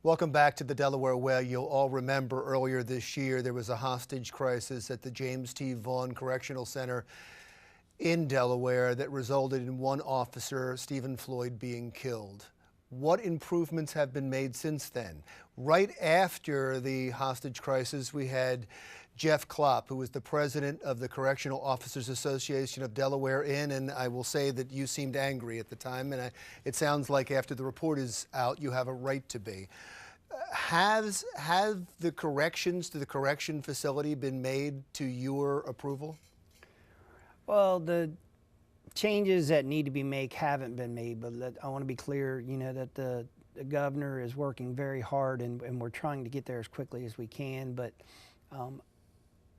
Welcome back to the Delaware Way. You'll all remember earlier this year there was a hostage crisis at the James T. Vaughn Correctional Center in Delaware that resulted in one officer, Stephen Floyd, being killed. What improvements have been made since then? Right after the hostage crisis, we had Geoff Klopp, who was the president of the Correctional Officers Association of Delaware, and I will say that you seemed angry at the time, and it sounds like after the report is out, you have a right to be. Have the corrections to the correction facility been made to your approval? Well, the changes that need to be made haven't been made, but I want to be clear, that the governor is working very hard, and we're trying to get there as quickly as we can, but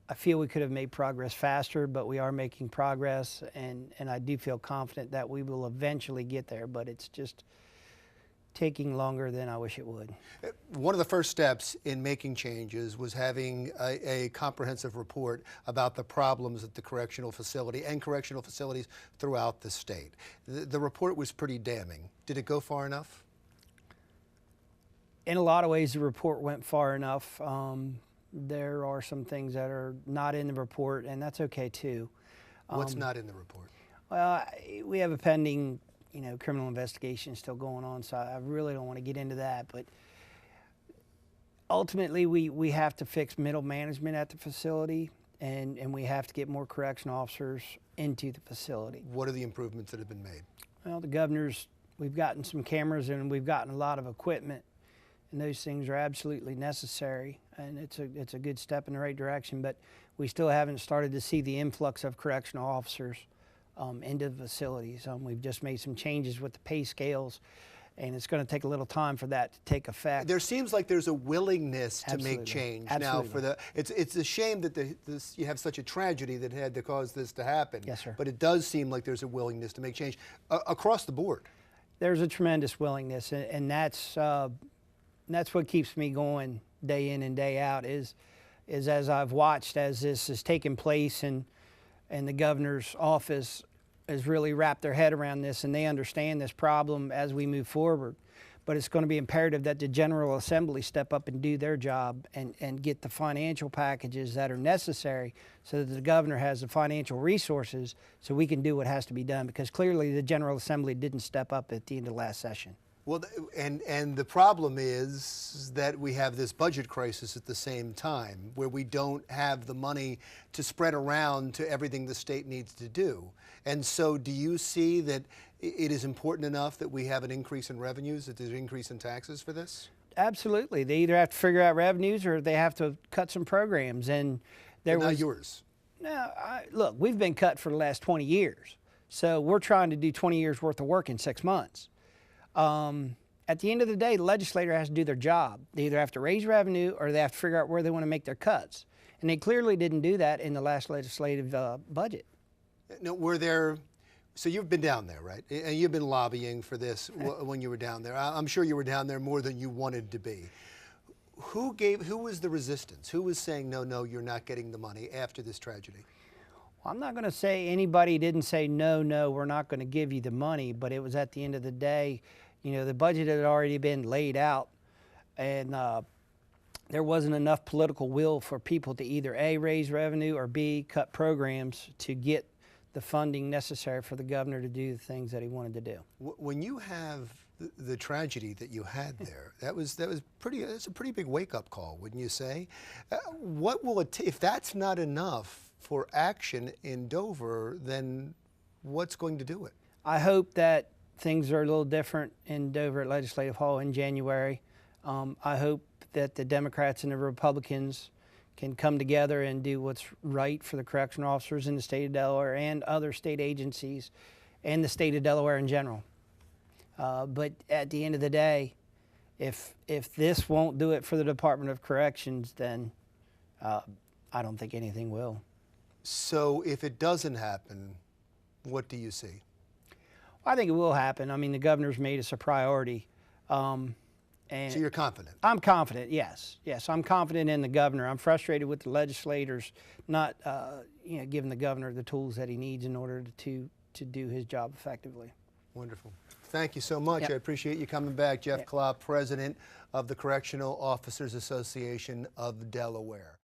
I feel we could have made progress faster, but we are making progress, and I do feel confident that we will eventually get there, but it's just taking longer than I wish it would. One of the first steps in making changes was having a comprehensive report about the problems at the correctional facility and correctional facilities throughout the state. The report was pretty damning. Did it go far enough? In a lot of ways, the report went far enough. There are some things that are not in the report, and that's okay too. What's not in the report? Well, we have a pending criminal investigation still going on, so I really don't want to get into that. But ultimately, we have to fix middle management at the facility, and we have to get more correctional officers into the facility. What are the improvements that have been made? Well, we've gotten some cameras and we've gotten a lot of equipment, and those things are absolutely necessary, and it's a good step in the right direction, but we still haven't started to see the influx of correctional officers into the facilities. We've just made some changes with the pay scales, and it's going to take a little time for that to take effect. There seems like there's a willingness to Absolutely. make change. Absolutely. Now, it's a shame that you have such a tragedy that had to cause this to happen. Yes, sir. But it does seem like there's a willingness to make change across the board. There's a tremendous willingness, and that's what keeps me going day in and day out. Is as I've watched as this has taken place, and the governor's office has really wrapped their head around this, and they understand this problem as we move forward. But it's going to be imperative that the General Assembly step up and do their job and get the financial packages that are necessary so that the governor has the financial resources so we can do what has to be done, because clearly the General Assembly didn't step up at the end of last session. Well, and the problem is that we have this budget crisis at the same time, where we don't have the money to spread around to everything the state needs to do. And so do you see that it is important enough that we have an increase in revenues, that there's an increase in taxes for this? Absolutely. They either have to figure out revenues or they have to cut some programs. And there was not yours. No, look, we've been cut for the last 20 years. So we're trying to do 20 years worth of work in 6 months. At the end of the day, the legislator has to do their job. They either have to raise revenue or they have to figure out where they want to make their cuts. And they clearly didn't do that in the last legislative budget. Now, so you've been down there, right? And you've been lobbying for this when you were down there. I'm sure you were down there more than you wanted to be. Who was the resistance? Who was saying, no, you're not getting the money after this tragedy? Well, I'm not going to say anybody didn't say, no, we're not going to give you the money, but it was at the end of the day, the budget had already been laid out, and there wasn't enough political will for people to either A, raise revenue, or B, cut programs to get the funding necessary for the governor to do the things that he wanted to do. When you have the tragedy that you had there, that's a pretty big wake-up call, wouldn't you say? What will it if that's not enough for action in Dover, then what's going to do it? I hope that things are a little different in Dover at Legislative Hall in January. I hope that the Democrats and the Republicans can come together and do what's right for the correctional officers in the state of Delaware and other state agencies and the state of Delaware in general. But at the end of the day, if this won't do it for the Department of Corrections, then I don't think anything will. So if it doesn't happen, what do you see? Well, I think it will happen. I mean, the governor's made us a priority. So you're confident? I'm confident, yes. Yes, I'm confident in the governor. I'm frustrated with the legislators not giving the governor the tools that he needs in order to do his job effectively. Wonderful. Thank you so much. Yep. I appreciate you coming back. Geoff Yep. Klopp, President of the Correctional Officers Association of Delaware.